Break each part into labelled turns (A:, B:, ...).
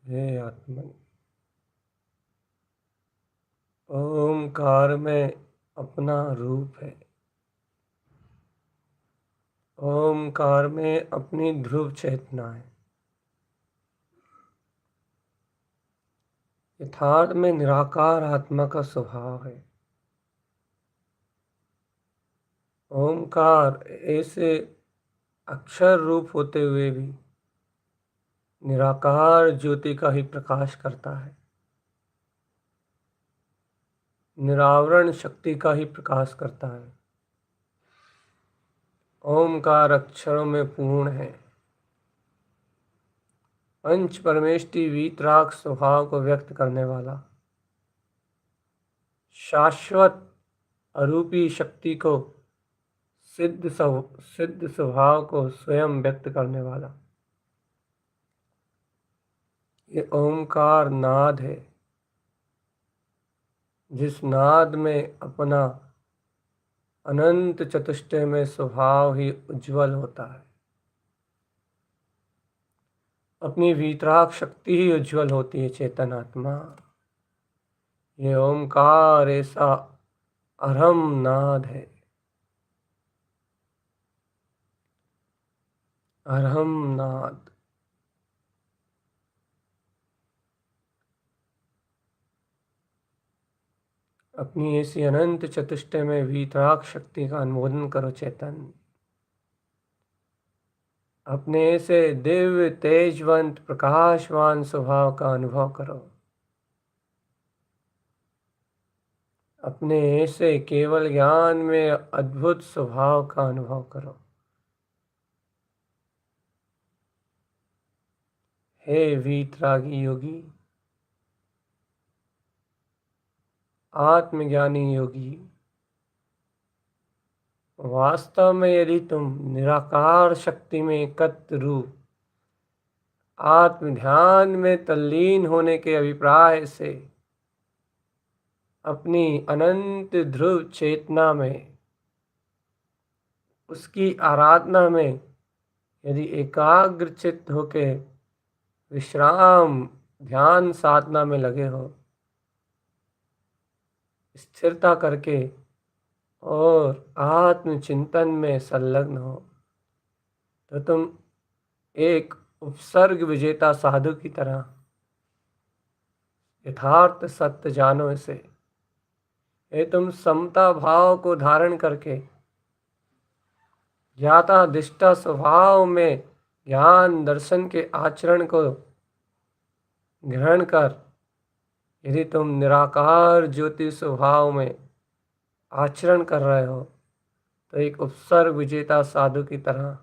A: हे आत्मन, ओमकार में अपना रूप है। ओमकार में अपनी ध्रुव चेतना है। यथार्थ में निराकार आत्मा का स्वभाव है। ओमकार ऐसे अक्षर रूप होते हुए भी निराकार ज्योति का ही प्रकाश करता है। निरावरण शक्ति का ही प्रकाश करता है। ओमकार अक्षरों में पूर्ण है। पंच परमेष्टि वीतराग स्वभाव को व्यक्त करने वाला, शाश्वत अरूपी शक्ति को सिद्ध स्वभाव को स्वयं व्यक्त करने वाला ये ओमकार नाद है। जिस नाद में अपना अनंत चतुष्टय में स्वभाव ही उज्जवल होता है। अपनी वीतराग शक्ति ही उज्जवल होती है। चेतन आत्मा, ये ओमकार ऐसा अरहम नाद है। अरहम नाद अपनी ऐसी अनंत चतुष्टय में वीतराग शक्ति का अनुमोदन करो। चेतन अपने ऐसे दिव्य तेजवंत प्रकाशवान स्वभाव का अनुभव करो। अपने ऐसे केवल ज्ञान में अद्भुत स्वभाव का अनुभव करो। हे वीतरागी योगी, आत्मज्ञानी योगी, वास्तव में यदि तुम निराकार शक्ति में एकत्र रूप आत्म ध्यान में तल्लीन होने के अभिप्राय से अपनी अनंत ध्रुव चेतना में उसकी आराधना में यदि एकाग्र चित्त होके विश्राम ध्यान साधना में लगे हो, स्थिरता करके और आत्म चिंतन में संलग्न हो, तो तुम एक उपसर्ग विजेता साधु की तरह यथार्थ सत्य जानो इसे। ये तुम समता भाव को धारण करके ज्ञाता दिष्टा स्वभाव में ज्ञान दर्शन के आचरण को ग्रहण कर, यदि तुम निराकार ज्योति स्वभाव में आचरण कर रहे हो तो एक उपसर्ग विजेता साधु की तरह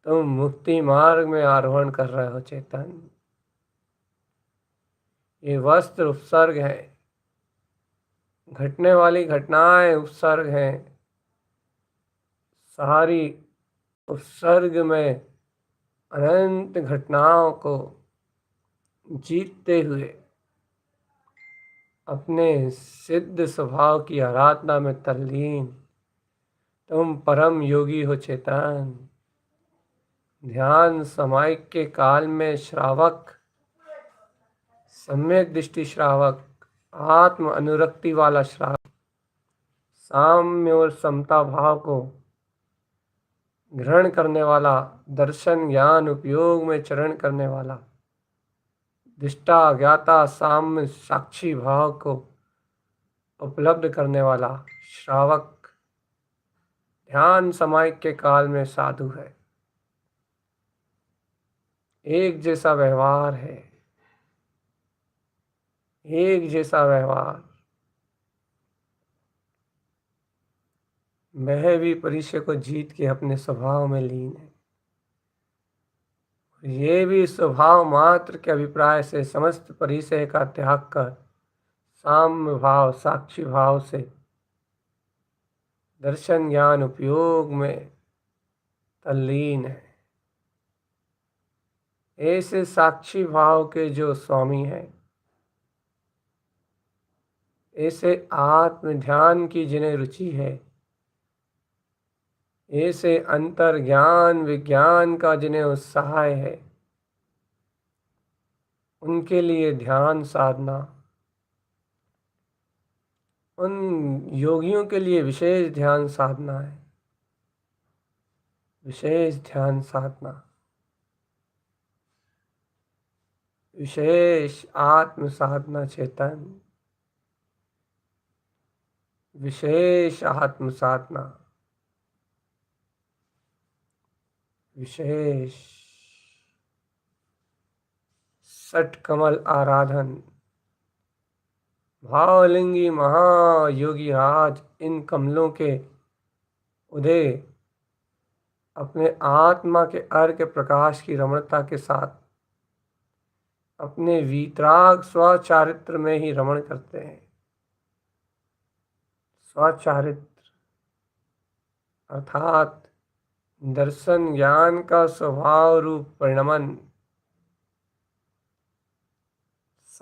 A: तुम मुक्ति मार्ग में आरोहण कर रहे हो चेतन। ये वस्त्र उपसर्ग है, घटने वाली घटनाएं उपसर्ग हैं। सारी उपसर्ग में अनंत घटनाओं को जीतते हुए अपने सिद्ध स्वभाव की आराधना में तल्लीन तुम परम योगी हो चेतन। ध्यान समायिक के काल में श्रावक, सम्यक दृष्टि श्रावक, आत्म अनुरक्ति वाला श्रावक, साम्य और समता भाव को ग्रहण करने वाला, दर्शन ज्ञान उपयोग में चरण करने वाला, दिष्टा ज्ञाता साम्य साक्षी भाव को उपलब्ध करने वाला श्रावक ध्यान समायिक के काल में साधु है। एक जैसा व्यवहार है, एक जैसा व्यवहार। वह भी परिचय को जीत के अपने स्वभाव में लीन है। ये भी स्वभाव मात्र के अभिप्राय से समस्त परिचय का त्याग कर साम्य भाव साक्षी भाव से दर्शन ज्ञान उपयोग में तल्लीन है। ऐसे साक्षी भाव के जो स्वामी हैं, ऐसे आत्म ध्यान की जिन्हें रुचि है, ऐसे अंतर ज्ञान विज्ञान का जिन्हें उत्साह है, उनके लिए ध्यान साधना, उन योगियों के लिए विशेष ध्यान साधना है। विशेष ध्यान साधना, विशेष आत्म साधना चेतन, विशेष आत्म साधना, विशेष सठ कमल आराधन। भावलिंगी महायोगी राज इन कमलों के उदय अपने आत्मा के अर्घ प्रकाश की रमणता के साथ अपने वीतराग स्वचारित्र में ही रमण करते हैं। स्वचारित्र अर्थात दर्शन ज्ञान का स्वभाव रूप परिणमन,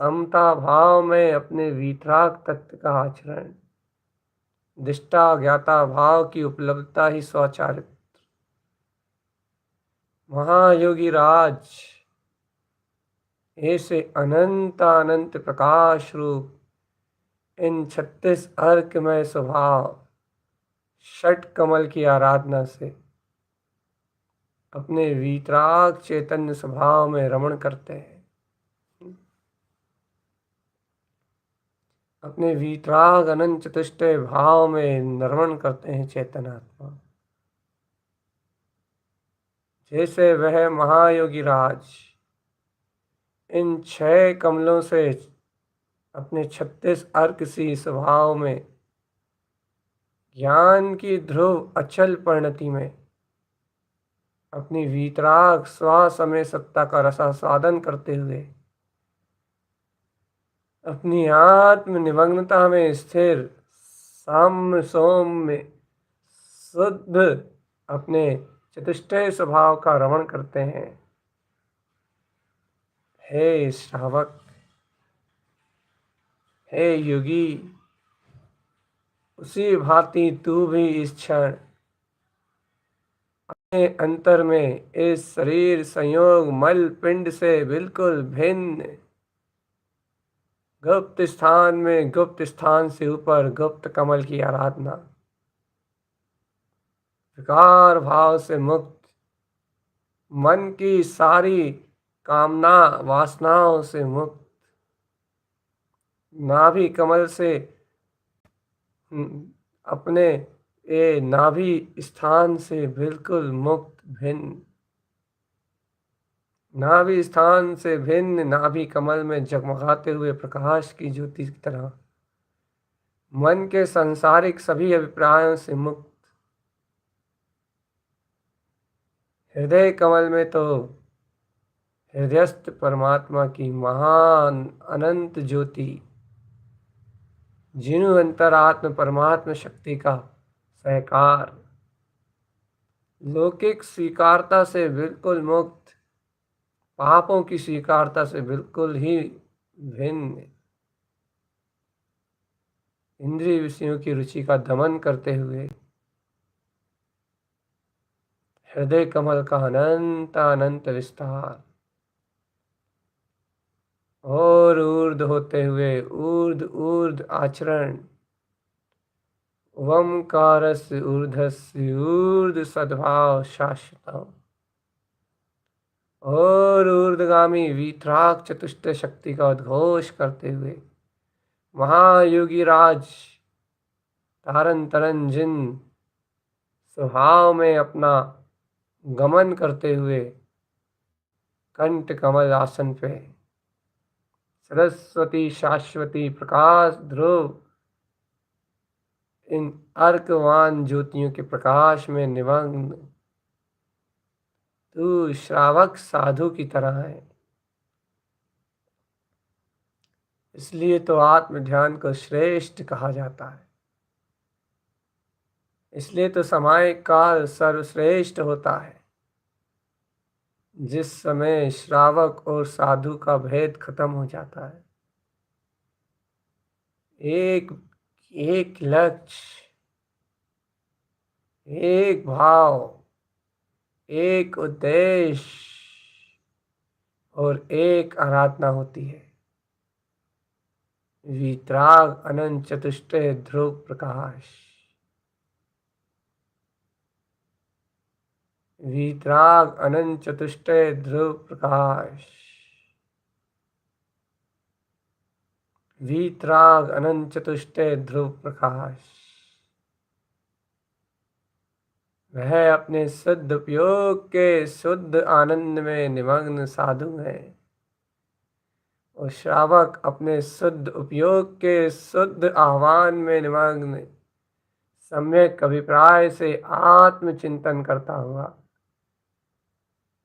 A: समता भाव में अपने वीतराग तत्व का आचरण, दिष्टा ज्ञाता भाव की उपलब्धता ही स्वचारित्र। महायोगी राज ऐसे अनंत अनंत प्रकाश रूप इन 36 अर्कमय स्वभाव षट कमल की आराधना से अपने वीतराग चैतन्य स्वभाव में रमण करते हैं। अपने वीतराग अनंत चतुष्टय भाव में नरमण करते हैं चेतन आत्मा। जैसे वह महायोगी राज इन 6 कमलों से अपने 36 अर्क सी स्वभाव में ज्ञान की ध्रुव अचल परिणति में अपनी वीतराग स्वसमय सत्ता का रसास्वादन करते हुए अपनी आत्म निमग्नता में स्थिर साम्य सौम्य शुद्ध अपने चतुष्टय स्वभाव का रमण करते हैं। हे श्रावक, हे योगी, उसी भांति तू भी इस क्षण अपने अंतर में इस शरीर संयोग मल पिंड से बिल्कुल भिन्न गुप्त स्थान में गुप्त स्थान से ऊपर गुप्त कमल की आराधना, विकार भाव से मुक्त, मन की सारी कामना वासनाओं से मुक्त, नाभि कमल से अपने ये नाभि स्थान से बिल्कुल मुक्त भिन्न, नाभि स्थान से भिन्न, नाभि कमल में जगमगाते हुए प्रकाश की ज्योति की तरह, मन के सांसारिक सभी अभिप्रायों से मुक्त, हृदय कमल में तो हृदयस्थ परमात्मा की महान अनंत ज्योति, जिनु अंतरात्म परमात्मा शक्ति का सहकार, लौकिक स्वीकारता से बिल्कुल मुक्त, पापों की स्वीकारता से बिल्कुल ही भिन्न, इंद्रिय विषयों की रुचि का दमन करते हुए हृदय कमल का अनंत अनंत विस्तार, और ऊर्ध होते हुए ऊर्ध ऊर्ध आचरण, ओंकारस्य ऊर्ध्वस्य ऊर्ध सद्भाव शाश्वत, और ऊर्ध्वगामी वीतराग चतुष्ट शक्ति का उद्घोष करते हुए महायोगी राज तारन तरन जिन स्वभाव में अपना गमन करते हुए कंठ कमल आसन पे सरस्वती शाश्वती प्रकाश ध्रुव इन अर्कवान ज्योतियों के प्रकाश में निमग्न तू श्रावक साधु की तरह है। इसलिए तो आत्म ध्यान को श्रेष्ठ कहा जाता है, इसलिए तो सामायिक काल सर्वश्रेष्ठ होता है, जिस समय श्रावक और साधु का भेद खत्म हो जाता है। एक एक लक्ष्य, एक भाव, एक उद्देश्य और एक आराधना होती है। वीतराग अनंत चतुष्टय ध्रुव प्रकाश, वीतराग अनंत चतुष्टय ध्रुव प्रकाश, वीतराग अनंत चतुष्टय ध्रुव प्रकाश, वह अपने शुद्ध उपयोग के शुद्ध आनंद में निमग्न साधु है, और श्रावक अपने शुद्ध उपयोग के शुद्ध आह्वान में निमग्न सम्यक अभिप्राय से आत्मचिंतन करता हुआ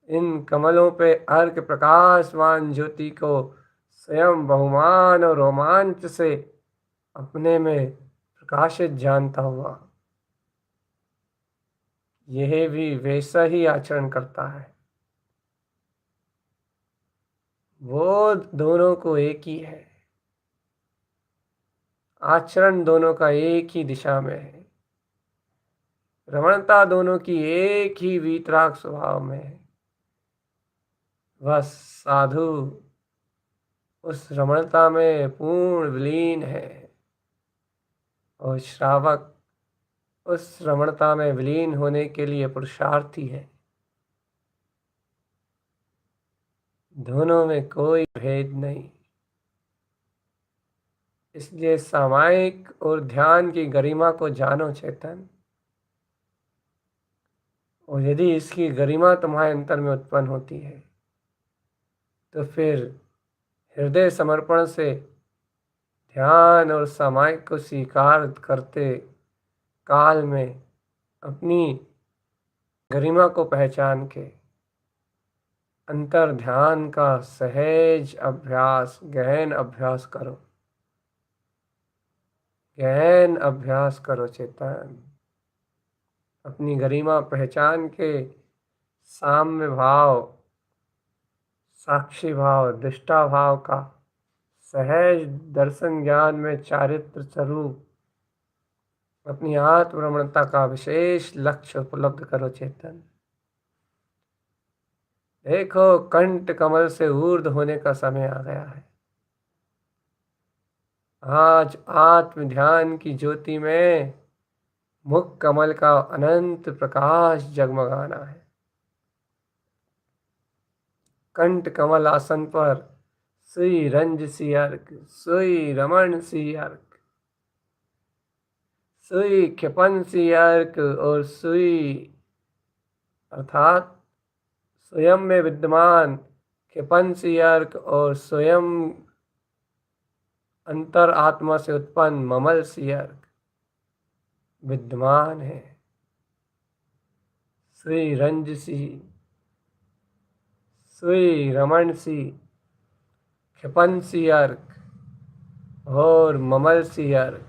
A: इन कमलों पे अर्क प्रकाशवान ज्योति को स्वयं बहुमान और रोमांच से अपने में प्रकाशित जानता हुआ यह भी वैसा ही आचरण करता है। वो दोनों को एक ही है, आचरण दोनों का एक ही दिशा में है, रमणता दोनों की एक ही वीतराग स्वभाव में है। वह साधु उस रमणता में पूर्ण विलीन है और श्रावक उस रमणता में विलीन होने के लिए पुरुषार्थी है। दोनों में कोई भेद नहीं। इसलिए सामायिक और ध्यान की गरिमा को जानो चेतन, और यदि इसकी गरिमा तुम्हारे अंतर में उत्पन्न होती है तो फिर हृदय समर्पण से ध्यान और सामायिक को स्वीकार करते काल में अपनी गरिमा को पहचान के अंतर ध्यान का सहज अभ्यास, गहन अभ्यास करो, गहन अभ्यास करो चेतन। अपनी गरिमा पहचान के साम्य भाव, साक्षी भाव, दृष्टा भाव का सहज दर्शन ज्ञान में चारित्र स्वरूप अपनी आत्मरमणता का विशेष लक्ष्य उपलब्ध करो चेतन। देखो कंठ कमल से ऊर्ध्व होने का समय आ गया है। आज आत्म ध्यान की ज्योति में मुख कमल का अनंत प्रकाश जगमगाना है। कंठ कमल आसन पर सुई रंज सी अर्क, सुई रमण सी अर्क, सुई क्षिपन सी अर्क और सुई अर्थात स्वयं में विद्यमान क्षिपन सी अर्क और स्वयं अंतर आत्मा से उत्पन्न ममल सी अर्क विद्यमान है। सुई रंज सी, सुई रमण सी, क्षिपन सी अर्क और ममल सी अर्क,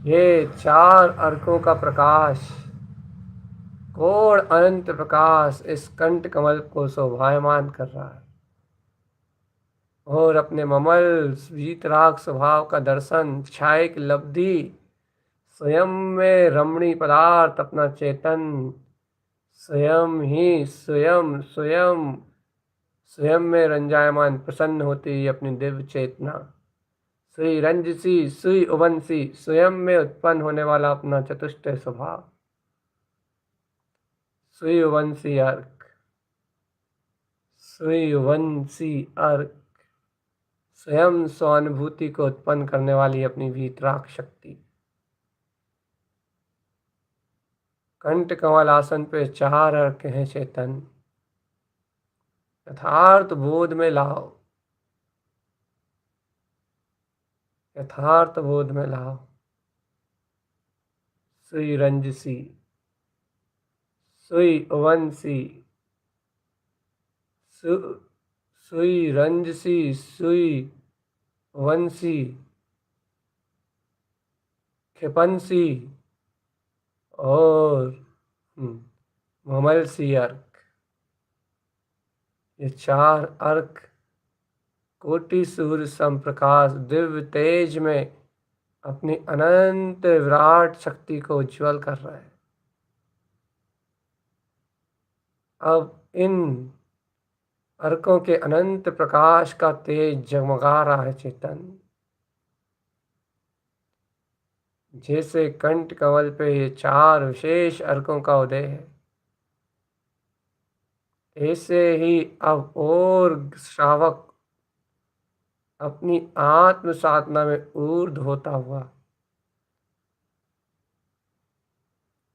A: ये चार अर्कों का प्रकाश, कोण अनंत प्रकाश इस कंठ कमल को शोभायमान कर रहा है। और अपने ममल वीतराग स्वभाव का दर्शन, क्षायिक लब्धि, स्वयं में रमणीय पदार्थ अपना चेतन स्वयं ही स्वयं स्वयं स्वयं में रंजायमान प्रसन्न होती हुई अपनी दिव्य चेतना, सुई रंजसी सुई उवंसी, स्वयं में उत्पन्न होने वाला अपना चतुष्टय स्वभाव, सुई उवंसी अर्क, सुई उवंसी अर्क, स्वयं स्वानुभूति को उत्पन्न करने वाली अपनी वीतराग शक्ति। कंठ कमल आसन पे चार अर्क हैं चेतन, यथार्थ बोध में लाओ, यथार्थ बोध में लाओ। सुई रंजसी, सुई उवंसी, सुई रंजसी, सुई उवंसी, क्षिपंसी और ममलसी अर्क। ये चार अर्क कोटि सूर्य समप्रकाश दिव्य तेज में अपनी अनंत विराट शक्ति को उज्ज्वल कर रहे हैं। अब इन अर्कों के अनंत प्रकाश का तेज जगमगा रहा है चेतन, जैसे कंठ कमल पे ये चार विशेष अर्कों का उदय है, ऐसे ही अब और श्रावक अपनी आत्म साधना में ऊर्ध होता हुआ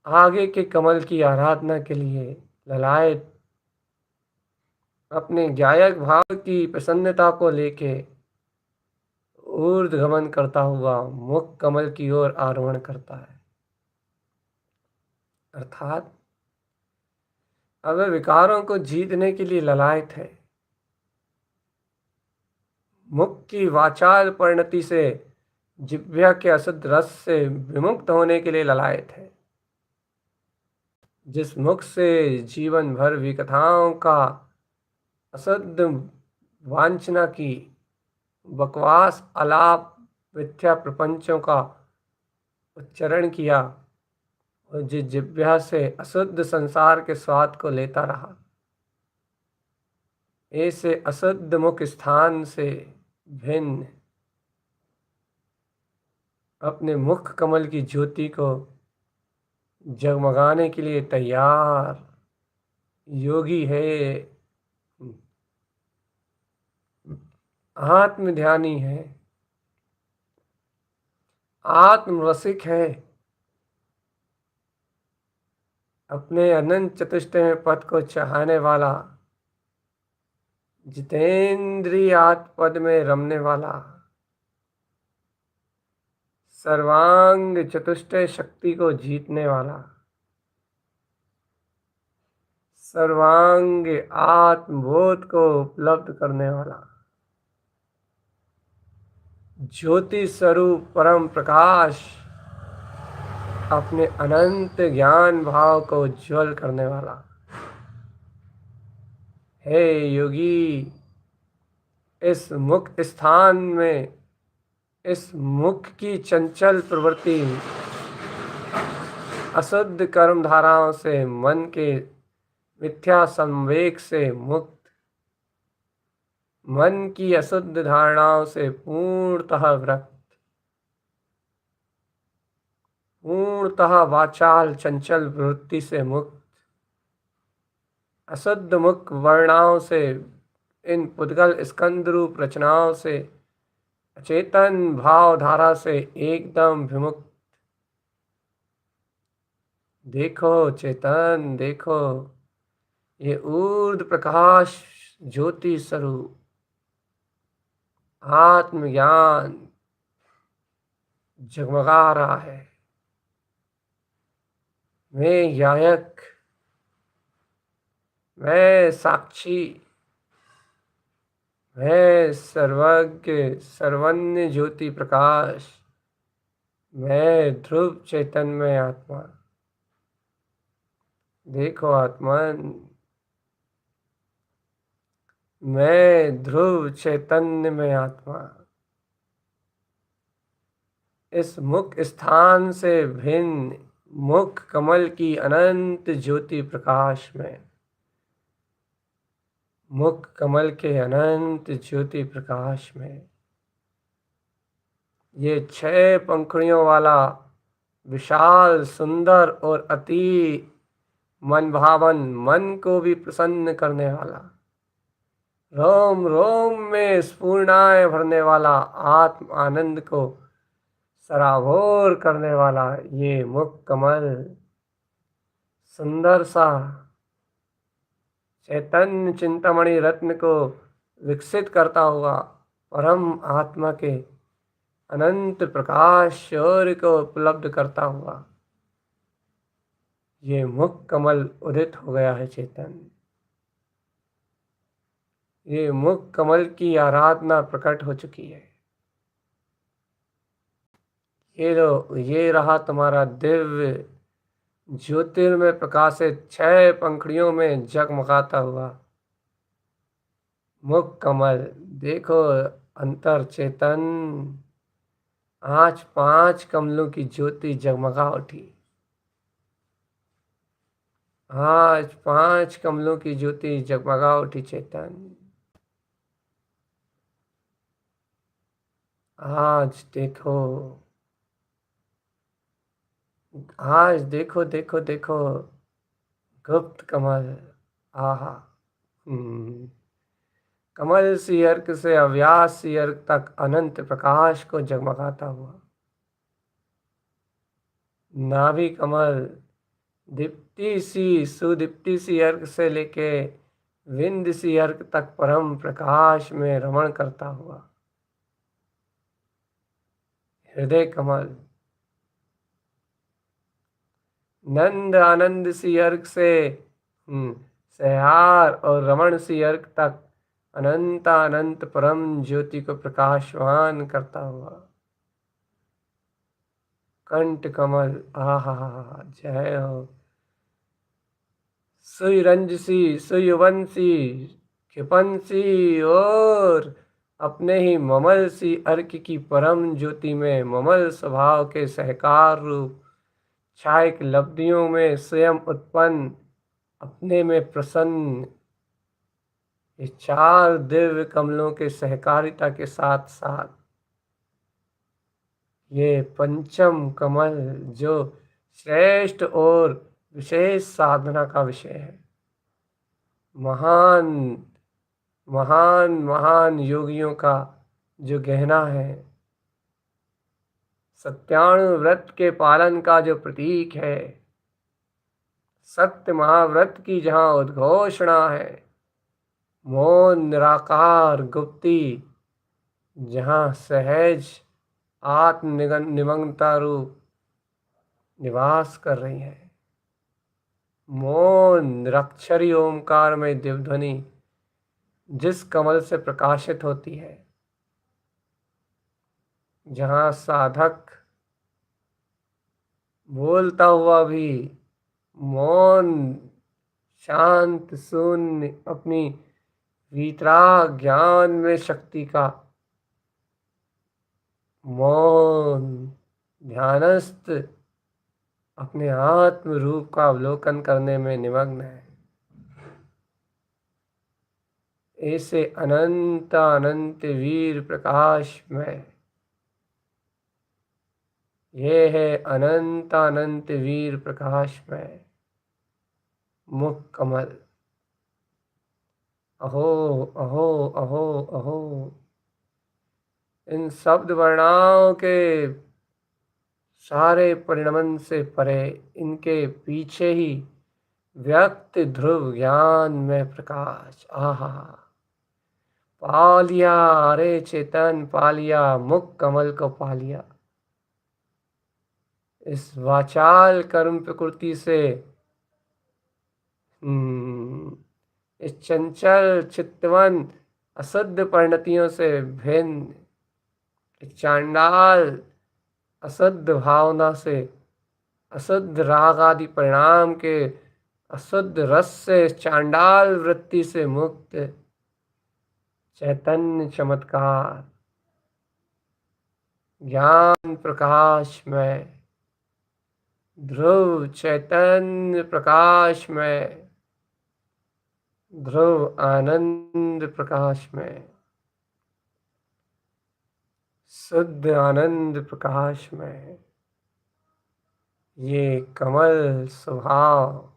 A: आगे के कमल की आराधना के लिए ललायत अपने गायक भाव की प्रसन्नता को लेके ऊर्ध्वगमन करता हुआ मुख कमल की ओर आरोहण करता है। अर्थात अब विकारों को जीतने के लिए ललायत है, मुख की वाचाल परिणति से जिह्वा के अशुद्ध रस से विमुक्त होने के लिए ललायत है। जिस मुख से जीवन भर विकथाओं का अशुद्ध वांछना की, बकवास आलाप मिथ्या प्रपंचों का उच्चारण किया और जिस जिह्वा से अशुद्ध संसार के स्वाद को लेता रहा, ऐसे अशुद्ध मुख स्थान से भिन्न अपने मुख कमल की ज्योति को जगमगाने के लिए तैयार योगी है, आत्म ध्यानी है, आत्मरसिक है, अपने अनंत चतुष्टय पद को चाहने वाला, जितेंद्रियात पद में रमने वाला, सर्वांग चतुष्टय शक्ति को जीतने वाला, सर्वांग आत्मबोध को उपलब्ध करने वाला, ज्योति स्वरूप परम प्रकाश अपने अनंत ज्ञान भाव को उज्ज्वल करने वाला। हे योगी, इस मुख स्थान में इस मुख की चंचल प्रवृत्ति अशुद्ध कर्म धाराओं से, मन के मिथ्या संवेग से मुक्त, मन की अशुद्ध धारणाओं से पूर्णतः पूर्णतः वाचाल चंचल वृत्ति से मुक्त, अशुद्ध मुख वर्णाओं से, इन पुद्गल स्कंद रूप रचनाओं से, अचेतन भाव धारा से एकदम विमुक्त। देखो चेतन, देखो ये ऊर्ध्व प्रकाश ज्योति स्वरूप आत्मज्ञान जगमगा रहा है। मैं गायक, मैं साक्षी, मैं सर्वज्ञ सर्वज्ञ ज्योति प्रकाश, मैं ध्रुव चैतन्य आत्मा। देखो आत्मन, मैं ध्रुव चैतन्य में आत्मा, इस मुख स्थान से भिन्न मुख कमल की अनंत ज्योति प्रकाश में, मुख कमल के अनंत ज्योति प्रकाश में, ये 6 पंखुड़ियों वाला विशाल सुंदर और अति मन भावन, मन को भी प्रसन्न करने वाला, रोम रोम में स्फूर्णाएं भरने वाला, आत्म आनंद को सराबोर करने वाला ये मुख कमल सुंदर सा चैतन्य चिंतामणि रत्न को विकसित करता हुआ परम आत्मा के अनंत प्रकाश शौर्य को उपलब्ध करता हुआ ये मुख कमल उदित हो गया है चेतन। ये मुख कमल की आराधना प्रकट हो चुकी है। ये लो, ये रहा तुम्हारा दिव्य ज्योतिर्मय प्रकाशित 6 पंखुड़ियों में जगमगाता हुआ मुख कमल। देखो अंतर चेतन, आज 5 कमलों की ज्योति जगमगा उठी। आज 5 कमलों की ज्योति जगमगा उठी चेतन। आज देखो, आज देखो देखो देखो गुप्त कमल। आहा, कमल सी अर्क से अव्यास सी अर्क तक अनंत प्रकाश को जगमगाता हुआ नाभि कमल, दीप्ति सी सुदीप्ति सी अर्क से लेके विंद सी अर्क तक परम प्रकाश में रमण करता हुआ हृदय कमल, नंद आनंद सी अर्क से सहार और रमण सी अर्क तक अनंत अनंत परम ज्योति को प्रकाशवान करता हुआ कंठ कमल। आहा, जय हो। सुई रंजसी, सुई वंशी, क्षिपंसी और अपने ही ममल सी अर्क की परम ज्योति में ममल स्वभाव के सहकार रूप छायक लब्धियों में स्वयं उत्पन्न, अपने में प्रसन्न ये 4 दिव्य कमलों के सहकारिता के साथ साथ ये पंचम कमल जो श्रेष्ठ और विशेष साधना का विषय है। महान महान महान योगियों का जो गहना है, सत्याणु व्रत के पालन का जो प्रतीक है, सत्य महाव्रत की जहाँ उद्घोषणा है, मौन निराकार गुप्ती जहाँ सहज आत्म निमग्नता रूप निवास कर रही है, मौन निरक्षरी ओंकार में दिव्यध्वनि जिस कमल से प्रकाशित होती है, जहाँ साधक बोलता हुआ भी मौन शांत शून्य अपनी वीतराग ज्ञान में शक्ति का मौन ध्यानस्थ अपने आत्म रूप का अवलोकन करने में निमग्न है। ऐसे अनंत अनंत वीर प्रकाश में ये है अनंत अनंत वीर प्रकाशमय मुख कमल। अहो अहो अहो अहो। इन शब्द वर्णाओं के सारे परिणमन से परे, इनके पीछे ही व्यक्त ध्रुव ज्ञान में प्रकाश। आहा, पालिया, अरे चेतन पालिया, मुख कमल को पालिया। इस वाचाल कर्म प्रकृति से, इस चंचल चित्तवन अशुद्ध परिणतियों से भिन्न, इस चांडाल अशुद्ध भावना से, अशुद्ध राग आदि परिणाम के अशुद्ध रस से, चांडाल वृत्ति से मुक्त चैतन्य चमत्कार ज्ञान प्रकाश में, ध्रुव चैतन्य प्रकाश में, ध्रुव आनंद प्रकाश में, शुद्ध आनंद प्रकाश में, ये कमल स्वभाव।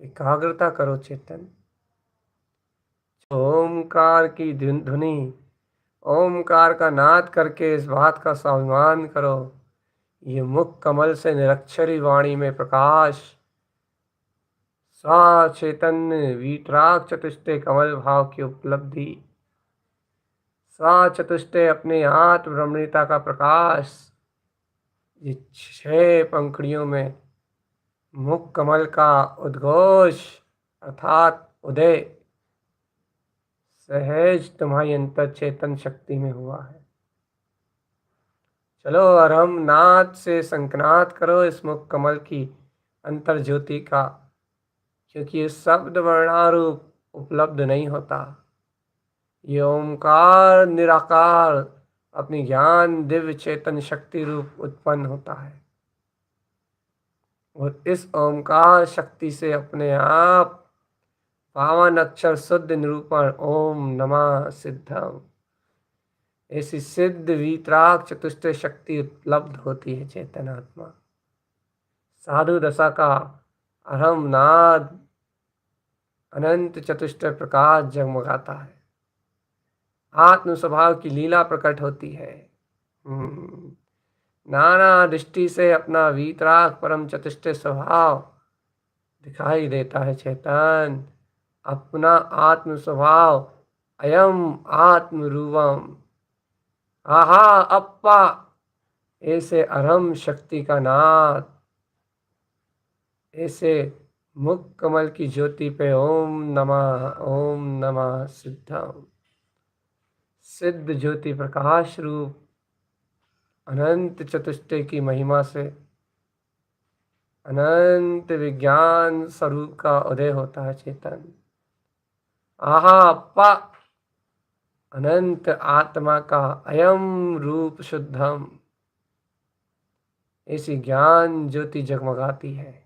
A: एकाग्रता करो चेतन। ओमकार की धुनी, ओमकार का नाद करके इस बात का स्वाभिमान करो, ये मुख कमल से निरक्षरी वाणी में प्रकाश, सा चैतन्य वीतराग चतुष्टय कमल भाव की उपलब्धि, सा चतुष्टय अपने आत्म रमणीयता का प्रकाश, ये 6 पंखुड़ियों में मुख कमल का उद्घोष अर्थात उदय सहज तुम्हारी अंतर चेतन शक्ति में हुआ है। चलो अरहम नाद से संकनाद करो इस मुख कमल की अंतर ज्योति का, क्योंकि ये शब्द वर्णारूप उपलब्ध नहीं होता। ये ओमकार निराकार अपनी ज्ञान दिव्य चेतन शक्ति रूप उत्पन्न होता है, और इस ओमकार शक्ति से अपने आप पावन अक्षर शुद्ध निरूपण ओम नमः सिद्धम, ऐसी सिद्ध वीतराग चतुष्टय शक्ति उपलब्ध होती है चेतन आत्मा। साधु दशा का अरहम नाद अनंत चतुष्टय प्रकाश जगमगाता है, आत्म स्वभाव की लीला प्रकट होती है। नाना दृष्टि से अपना वीतराग परम चतुष्टय स्वभाव दिखाई देता है चेतन। अपना आत्म स्वभाव अयम आत्म रूपम, आहा अप्पा, ऐसे अरहम शक्ति का नाद, ऐसे मुख कमल की ज्योति पे ओम नमः सिद्धम, सिद्ध ज्योति प्रकाश रूप अनंत चतुष्टय की महिमा से अनंत विज्ञान स्वरूप का उदय होता है चेतन। आहा अप्पा, अनंत आत्मा का अयम रूप शुद्धम, ऐसी ज्ञान ज्योति जगमगाती है।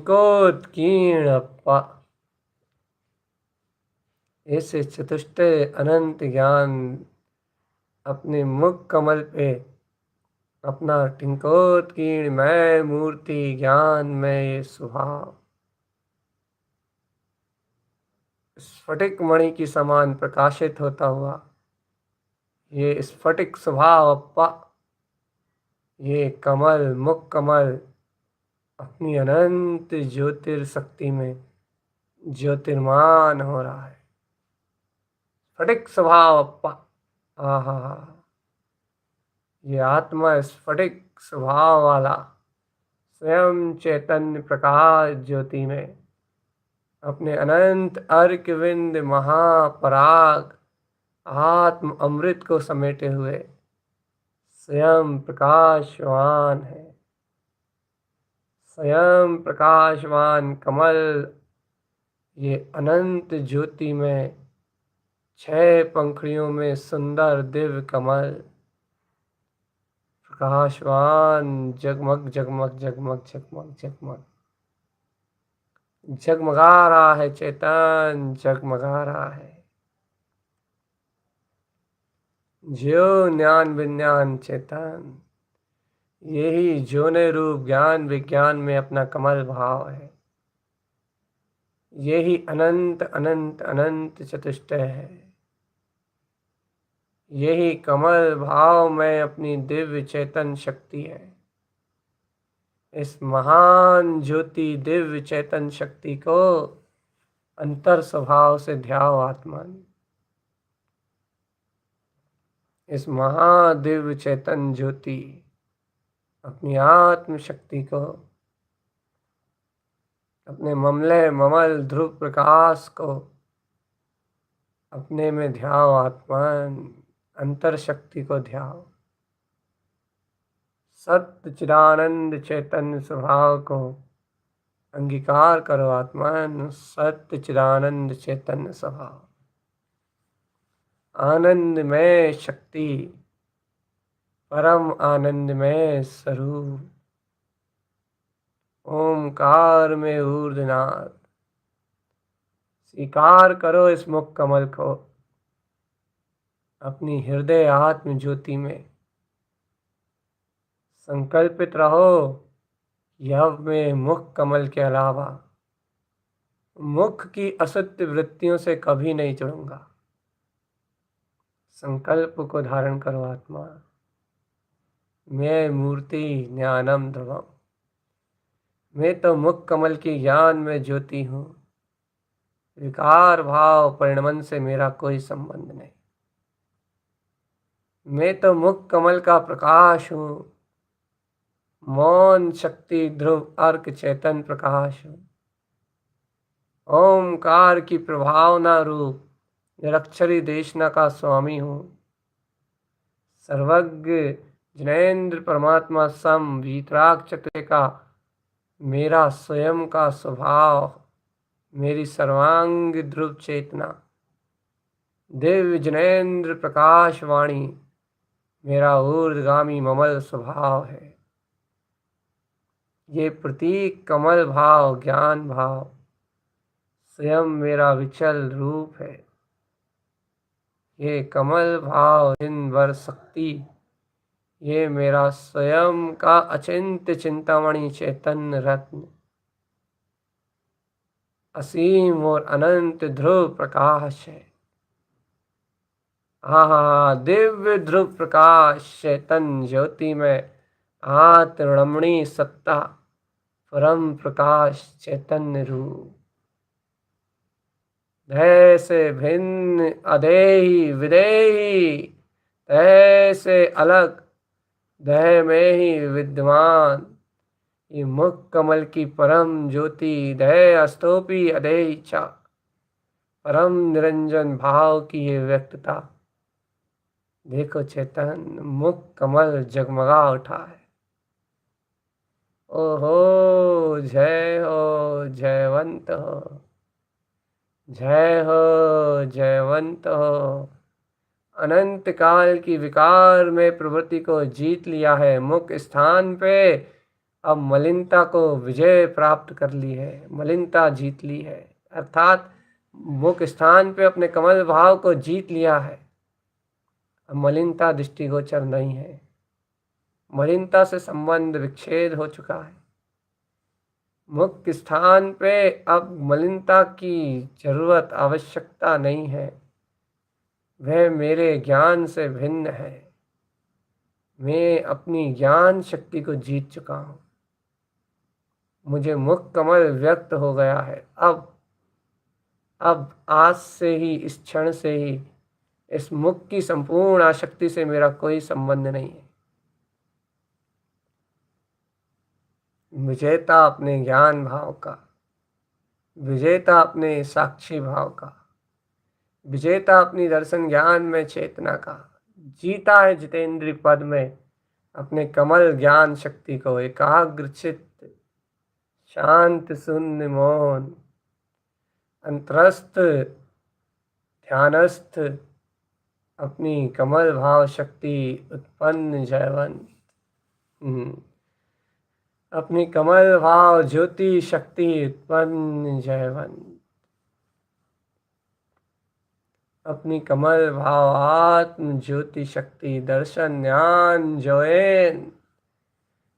A: टिंकोत्कीर्ण ऐसे चतुष्टय अनंत ज्ञान अपने मुख कमल पे अपना टिंकोत्कीर्ण मैं मूर्ति ज्ञान में ये स्वभाव स्फटिक मणि की समान प्रकाशित होता हुआ ये स्फटिक स्वभाव अप्पा, ये कमल मुख कमल अपनी अनंत ज्योतिर्शक्ति में ज्योतिर्मान हो रहा है। स्फटिक स्वभाव अप्पा, आहा, ये आत्मा स्फटिक स्वभाव वाला स्वयं चैतन्य प्रकाश ज्योति में अपने अनंत अर्कविंद महापराग आत्म अमृत को समेटे हुए स्वयं प्रकाशवान है। स्वयं प्रकाशवान कमल ये अनंत ज्योति में 6 पंखुड़ियों में सुंदर दिव्य कमल प्रकाशवान जगमग जगमग जगमग जगमग जगमग जगमगा रहा है, चेतन जगमगा रहा है। ज्यो ज्ञान विज्ञान चेतन, यही ज्योने रूप ज्ञान विज्ञान में अपना कमल भाव है। यही अनंत अनंत अनंत चतुष्टय है। यही कमल भाव में अपनी दिव्य चेतन शक्ति है। इस महान ज्योति दिव्य चेतन शक्ति को अंतर स्वभाव से ध्याओ आत्मन। इस महादिव्य चेतन ज्योति अपनी आत्म शक्ति को अपने ममले ममल ध्रुव प्रकाश को अपने में ध्याओ आत्मन, अंतर शक्ति को ध्याओ। सत्य चिदानंद चैतन्य स्वभाव को अंगीकार करो आत्मन। सत्य चिदानंद चैतन्य स्वभाव, आनंदमय शक्ति, परम आनंदमय स्वरूप, ओमकार में ऊर्ध्वनाद। स्वीकार करो इस मुख कमल को अपनी हृदय आत्म ज्योति में। संकल्पित रहो कि अब मैं मुख कमल के अलावा मुख की असत्य वृत्तियों से कभी नहीं जुड़ूंगा। संकल्प को धारण करो आत्मा। मैं मूर्ति ज्ञानम ध्रुवम, मैं तो मुख कमल की ज्ञान में ज्योति हूँ। विकार भाव परिणमन से मेरा कोई संबंध नहीं। मैं तो मुख कमल का प्रकाश हूँ। मौन शक्ति ध्रुव अर्क चेतन प्रकाश हूँ। ओमकार की प्रभावना रूप निरक्षरी देशना का स्वामी हूँ। सर्वज्ञ जनेन्द्र परमात्मा सम वीतराग चक्र का मेरा स्वयं का स्वभाव, मेरी सर्वांग ध्रुव चेतना, दिव्य जनेन्द्र प्रकाश वाणी मेरा ऊर्ध्वगामी ममल स्वभाव है। ये प्रतीक कमल भाव ज्ञान भाव स्वयं मेरा विचल रूप है। ये कमल भाव दिन भर शक्ति, ये मेरा स्वयं का अचिंत्य चिंतामणि चैतन्य रत्न, असीम और अनंत ध्रुव प्रकाश है। आहा, दिव्य ध्रुव प्रकाश चैतन्य ज्योति में आत्मरमणी सत्ता परम प्रकाश चैतन्य रूप। धैर्य से भिन्न अदेही विदेही, तैसे अलग दह में ही विद्यमान। ये मुख कमल की परम ज्योति, दह अस्तोपी अदेही इच्छा, परम निरंजन भाव की ये व्यक्तता। देखो चेतन मुख कमल जगमगा उठा है। ओहो जय हो जयवंत हो, जय हो जयवंत हो। अनंत काल की विकार में प्रवृत्ति को जीत लिया है। मुख स्थान पे अब मलिनता को विजय प्राप्त कर ली है, मलिनता जीत ली है, अर्थात मुख स्थान पे अपने कमल भाव को जीत लिया है। अब मलिनता दृष्टिगोचर नहीं है, मलिनता से संबंध विच्छेद हो चुका है। मुख स्थान पे अब मलिनता की जरूरत आवश्यकता नहीं है, वह मेरे ज्ञान से भिन्न है। मैं अपनी ज्ञान शक्ति को जीत चुका हूँ, मुझे मुख कमल व्यक्त हो गया है। अब आज से ही, इस क्षण से ही इस मुख की संपूर्ण आसक्ति से मेरा कोई संबंध नहीं है। विजेता अपने ज्ञान भाव का, विजेता अपने साक्षी भाव का, विजेता अपनी दर्शन ज्ञान में चेतना का, जीता है जितेंद्रीय पद में अपने कमल ज्ञान शक्ति को। एकाग्र चित्त, शांत शून्य मौन, अंतरस्थ ध्यानस्थ, अपनी कमल भाव शक्ति उत्पन्न जयवंत, अपनी कमल भाव ज्योति शक्ति उत्पन्न जयवंत, अपनी कमल भाव आत्म ज्योति शक्ति दर्शन ज्ञान जोयन,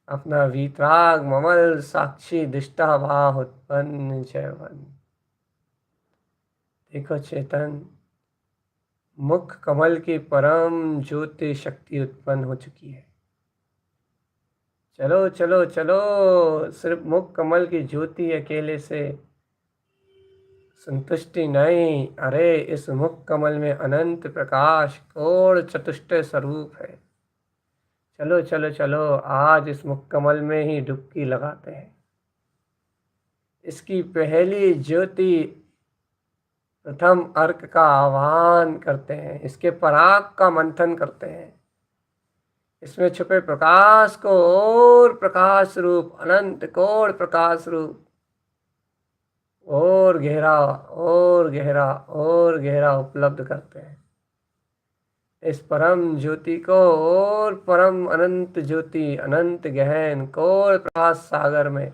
A: अपना वीतराग ममल साक्षी दिष्टा भाव उत्पन्न जयवंत। देखो चेतन, मुख कमल की परम ज्योति शक्ति उत्पन्न हो चुकी है। चलो चलो चलो, सिर्फ मुख कमल की ज्योति अकेले से संतुष्टि नहीं, अरे इस मुख कमल में अनंत प्रकाश कोण चतुष्टय स्वरूप है। चलो चलो चलो, आज इस मुख कमल में ही डुबकी लगाते हैं। इसकी पहली ज्योति प्रथम अर्क का आह्वान करते हैं, इसके पराग का मंथन करते हैं, इसमें छुपे प्रकाश को और प्रकाश रूप अनंत कोण प्रकाश रूप और गहरा और गहरा और गहरा उपलब्ध करते हैं। इस परम ज्योति को और परम अनंत ज्योति अनंत गहन कोण प्रकाश सागर में,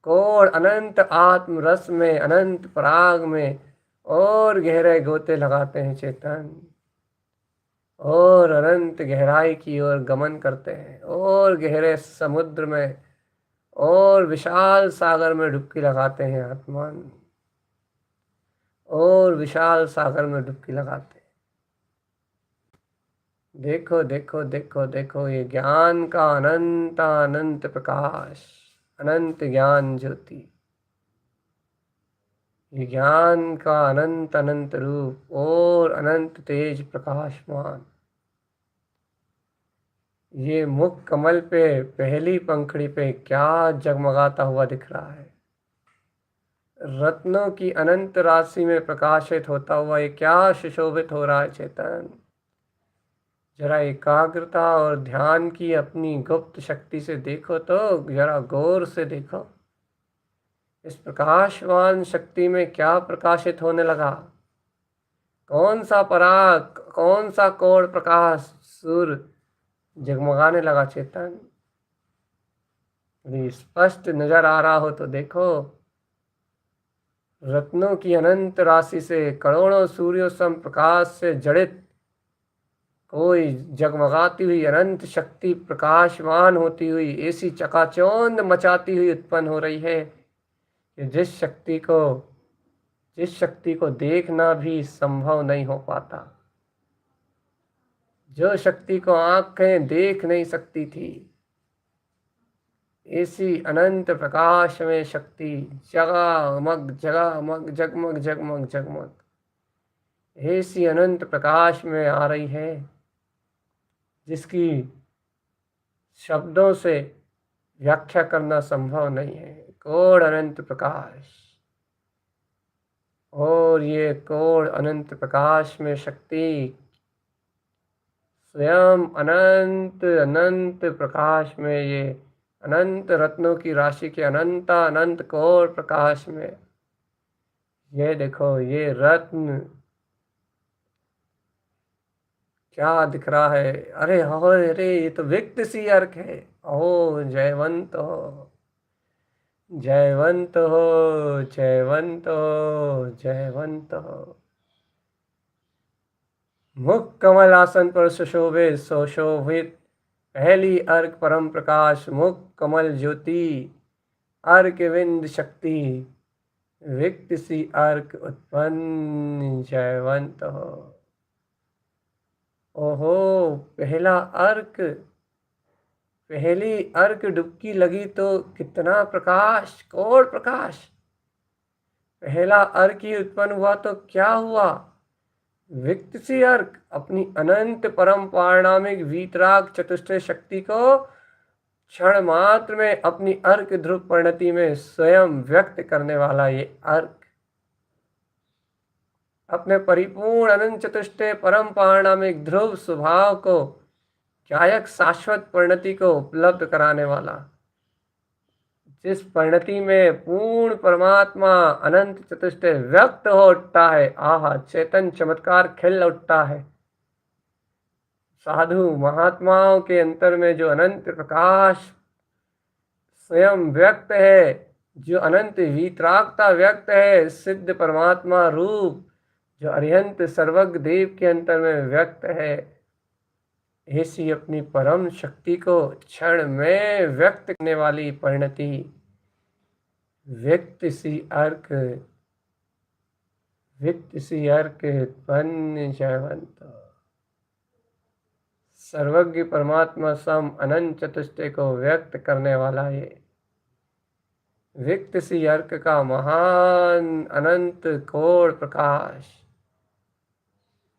A: कोण अनंत आत्म रस में, अनंत पराग में और गहरे गोते लगाते हैं चेतन, और अनंत गहराई की ओर गमन करते हैं, और गहरे समुद्र में और विशाल सागर में डुबकी लगाते हैं आत्मान, और विशाल सागर में डुबकी लगाते हैं। देखो देखो देखो देखो, ये ज्ञान का अनंत अनंत प्रकाश, अनंत ज्ञान ज्योति, ये ज्ञान का अनंत अनंत रूप और अनंत तेज प्रकाशमान, ये मुख कमल पे पहली पंखड़ी पे क्या जगमगाता हुआ दिख रहा है। रत्नों की अनंत राशि में प्रकाशित होता हुआ ये क्या सुशोभित हो रहा है चेतन। जरा एकाग्रता और ध्यान की अपनी गुप्त शक्ति से देखो तो, जरा गौर से देखो, इस प्रकाशवान शक्ति में क्या प्रकाशित होने लगा। कौन सा पराग, कौन सा कोण प्रकाश सूर्य जगमगाने लगा चेतन। यदि स्पष्ट नजर आ रहा हो तो देखो, रत्नों की अनंत राशि से करोड़ों सूर्यों सम प्रकाश से जड़ित कोई जगमगाती हुई अनंत शक्ति प्रकाशमान होती हुई ऐसी चकाचौंध मचाती हुई उत्पन्न हो रही है कि जिस शक्ति को देखना भी संभव नहीं हो पाता, जो शक्ति को आंखें देख नहीं सकती थी, ऐसी अनंत प्रकाश में शक्ति जगमग जगमग जगमग जगमग जगमग ऐसी अनंत प्रकाश में आ रही है जिसकी शब्दों से व्याख्या करना संभव नहीं है। कोण अनंत प्रकाश, और ये कोण अनंत प्रकाश में शक्ति स्वयं अनंत अनंत प्रकाश में, ये अनंत रत्नों की राशि के अनंत अनंत कोण प्रकाश में, ये देखो ये रत्न क्या दिख रहा है? अरे हो, अरे ये तो व्यक्त सी अर्क है। ओ जयवंत हो, जयवंत हो, जयवंत हो, जयवंत हो। मुख कमल आसन पर सुशोभित सुशोभित पहली अर्क परम प्रकाश मुख कमल ज्योति अर्क विंद शक्ति विक्त सी अर्क उत्पन्न जयवंत हो। ओहो, पहला अर्क, पहली अर्क डुबकी लगी तो कितना प्रकाश, कोण प्रकाश। पहला अर्क ही उत्पन्न हुआ तो क्या हुआ? विक्त सी अर्क अपनी अनंत परम पारणामिक वीतराग चतुष्टय शक्ति को क्षण मात्र में अपनी अर्क ध्रुव परिणति में स्वयं व्यक्त करने वाला ये अर्क अपने परिपूर्ण अनंत चतुष्टय परम पारणामिक ध्रुव स्वभाव को कायक शाश्वत परिणति को उपलब्ध कराने वाला, जिस परिणति में पूर्ण परमात्मा अनंत चतुष्टय व्यक्त हो उठता है। आहा, चेतन चमत्कार खिल उठता है। साधु महात्माओं के अंतर में जो अनंत प्रकाश स्वयं व्यक्त है, जो अनंत वीतरागता व्यक्त है, सिद्ध परमात्मा रूप जो अरिहंत सर्वज्ञ देव के अंतर में व्यक्त है, ऐसी अपनी परम शक्ति को क्षण में व्यक्त करने वाली परिणति व्यक्त सी अर्क, व्यक्त सी अर्क उत्पन्न जयवंत। सर्वज्ञ परमात्मा सम अनंत चतुष्टय को व्यक्त करने वाला ये व्यक्त सी अर्क का महान अनंत कोण प्रकाश,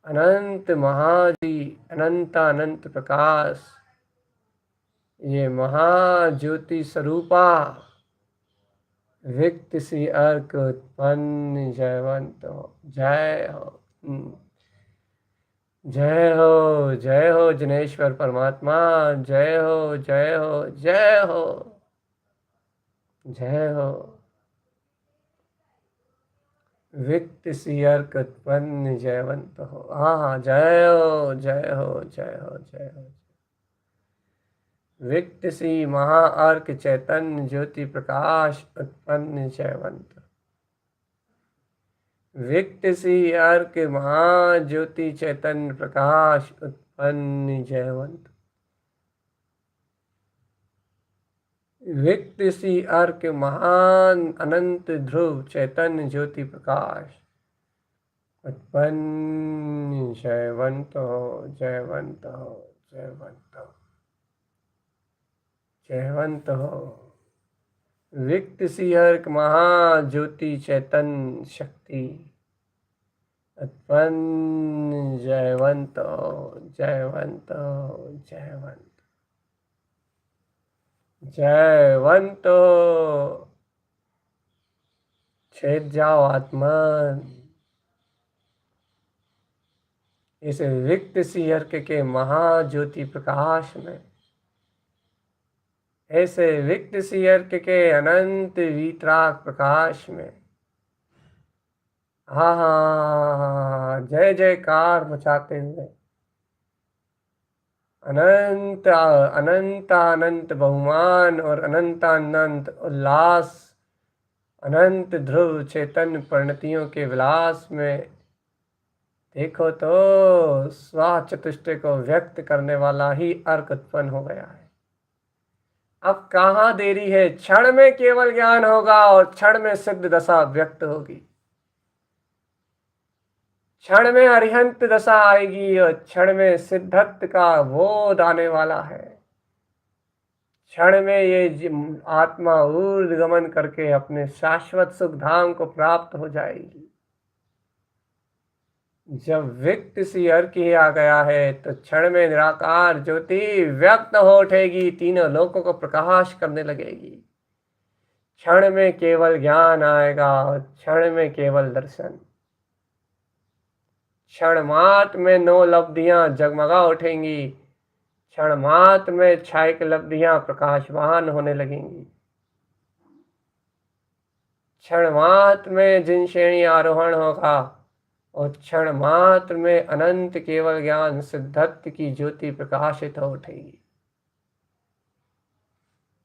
A: अनंत महाजी अनंत प्रकाश, ये महाज्योति स्वरूपा व्यक्त सी अर्क उत्पन्न जयवंत हो। जय हो, जय हो, जय हो जनेश्वर परमात्मा, जय हो, जय हो, जय हो, जय हो। व्यक्त सी अर्क उत्पन्न जयवंत हो। हाँ, जय हो, जय हो, जय हो, जय हो। व्यक्त सी महाअर्क चैतन्य ज्योति प्रकाश उत्पन्न जयवंत। व्यक्त सी अर्क महाज्योति चैतन्य प्रकाश उत्पन्न जयवंत। व्यक्त सी अर्क महान अनंत ध्रुव चैतन्य ज्योति प्रकाश उत्पन्न जयवंत हो, जयवंत हो, जयवंत हो, जयवंत हो। व्यक्त सी अर्क महाज्योति चैतन्य शक्ति उत्पन्न जयवंत हो, जयवंत हो, जयवंत, जयवंत हो। छेद जाओ आत्मन इस व्यक्त सी अर्क के महाज्योति प्रकाश में, ऐसे व्यक्त सी अर्क के अनंत वीतराग प्रकाश में। हाँ, जय जयकार मचाते हुए अनंत अनंत अनंत बहुमान और अनंत अनंत उल्लास, अनंत ध्रुव चैतन्य परिणतियों के विलास में देखो तो स्वा चतुष्टय को व्यक्त करने वाला ही अर्क उत्पन्न हो गया है। अब कहाँ देरी है, क्षण में केवल ज्ञान होगा और क्षण में सिद्ध दशा व्यक्त होगी। क्षण में अरिहंत दशा आएगी और क्षण में सिद्धत्व का बोध आने वाला है। क्षण में ये आत्मा ऊर्ध्वगमन करके अपने शाश्वत सुख धाम को प्राप्त हो जाएगी। जब व्यक्त सी अर्क ही आ गया है तो क्षण में निराकार ज्योति व्यक्त हो उठेगी, तीनों लोकों को प्रकाश करने लगेगी। क्षण में केवल ज्ञान आएगा और क्षण में केवल दर्शन। क्षण मात्र में 9 लब्धियां जगमगा उठेंगी, क्षण मात्र में 6 लब्धियां प्रकाशवान होने लगेंगी। क्षण मात्र में जिन श्रेणी आरोहण होगा और क्षण मात्र में अनंत केवल ज्ञान सिद्धत्व की ज्योति प्रकाशित हो उठेगी।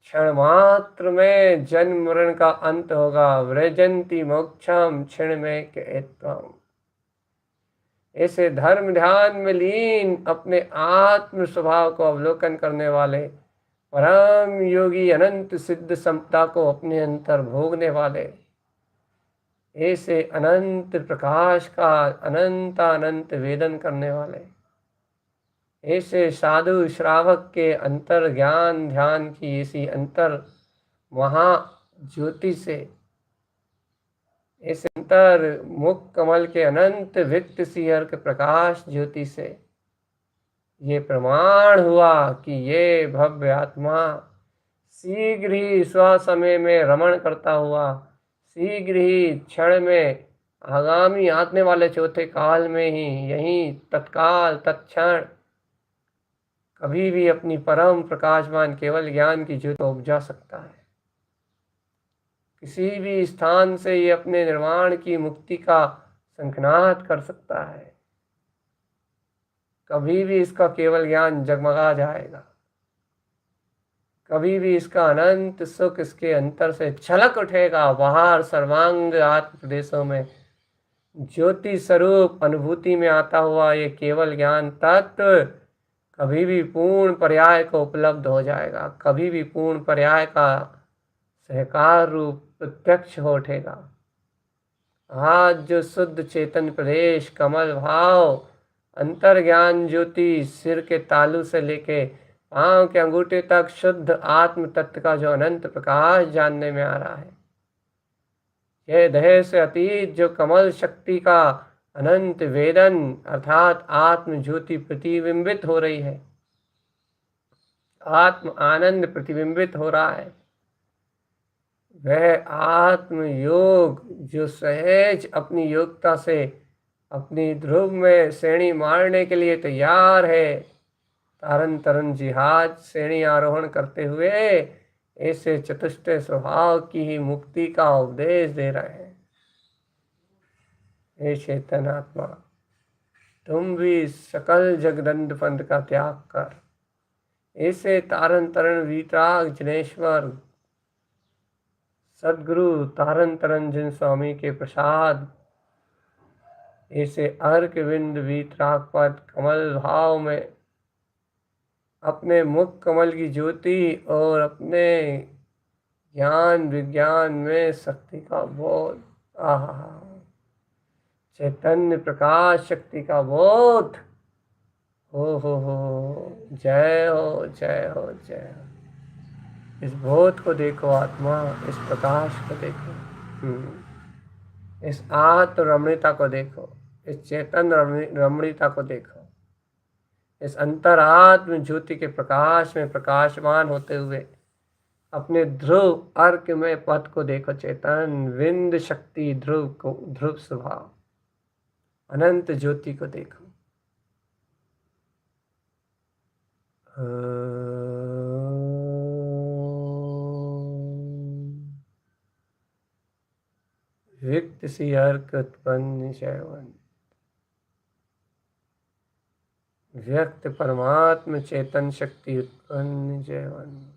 A: क्षण मात्र में जन्म मरण का अंत होगा। व्रजंती मोक्षम क्षण में केत्वम। ऐसे धर्म ध्यान में लीन अपने आत्म स्वभाव को अवलोकन करने वाले परम योगी अनंत सिद्ध समता को अपने अंतर भोगने वाले, ऐसे अनंत प्रकाश का अनंत वेदन करने वाले, ऐसे साधु श्रावक के अंतर ज्ञान ध्यान की ऐसी अंतर महा ज्योति से, ऐसे अंतर मुख कमल के अनंत वित्त सिंहर के प्रकाश ज्योति से ये प्रमाण हुआ कि ये भव्य आत्मा शीघ्र ही स्वसमय में रमण करता हुआ, शीघ्र ही क्षण में आगामी आने वाले चौथे काल में ही यही तत्काल तत्क्षण कभी भी अपनी परम प्रकाशमान केवल ज्ञान की ज्योति उपजा सकता है। किसी भी स्थान से ये अपने निर्वाण की मुक्ति का संकनाद कर सकता है। कभी भी इसका केवल ज्ञान जगमगा जाएगा। कभी भी इसका अनंत सुख इसके अंतर से छलक उठेगा। बाहर सर्वांग आत्म प्रदेशों में ज्योति स्वरूप अनुभूति में आता हुआ ये केवल ज्ञान तत्व कभी भी पूर्ण पर्याय को उपलब्ध हो जाएगा। कभी भी पूर्ण पर्याय का सहकार रूप प्रत्यक्ष हो उठेगा। आज जो शुद्ध चेतन प्रदेश कमल भाव अंतर ज्ञान ज्योति सिर के तालू से लेके पांव के अंगूठे तक शुद्ध आत्म तत्व का जो अनंत प्रकाश जानने में आ रहा है, यह देह से अतीत जो कमल शक्ति का अनंत वेदन अर्थात आत्म ज्योति प्रतिबिंबित हो रही है, आत्म आनंद प्रतिबिंबित हो रहा है, वह आत्म योग जो सहज अपनी योग्यता से अपनी ध्रुव में श्रेणी मारने के लिए तैयार है, तारन तरन जिहाज श्रेणी आरोहण करते हुए ऐसे चतुष्ट स्वभाव की ही मुक्ति का उपदेश दे रहे हैं। हे चेतन आत्मा, तुम भी सकल जगदंड पंथ का त्याग कर ऐसे तारन तरन वीतराग जनेश्वर सदगुरु तारन तरंजन स्वामी के प्रसाद ऐसे अर्क विंद वीतराग पद कमल भाव में अपने मुख कमल की ज्योति और अपने ज्ञान विज्ञान में शक्ति का बोध, आहा चैतन्य प्रकाश शक्ति का बोध, हो जय हो जय हो जय हो। इस बोध को देखो आत्मा, इस प्रकाश को देखो, इस आत्म रमणीयता को देखो, इस चेतन रमणीयता को देखो, इस अंतरात्म ज्योति के प्रकाश में प्रकाशमान होते हुए अपने ध्रुव अर्क में पथ को देखो। चेतन विंद शक्ति ध्रुव को, ध्रुव स्वभाव अनंत ज्योति को देखो। व्यक्त सी अर्क उत्पन्न जयवंत, व्यक्त परमात्म चेतन शक्ति उत्पन्न जयवंत।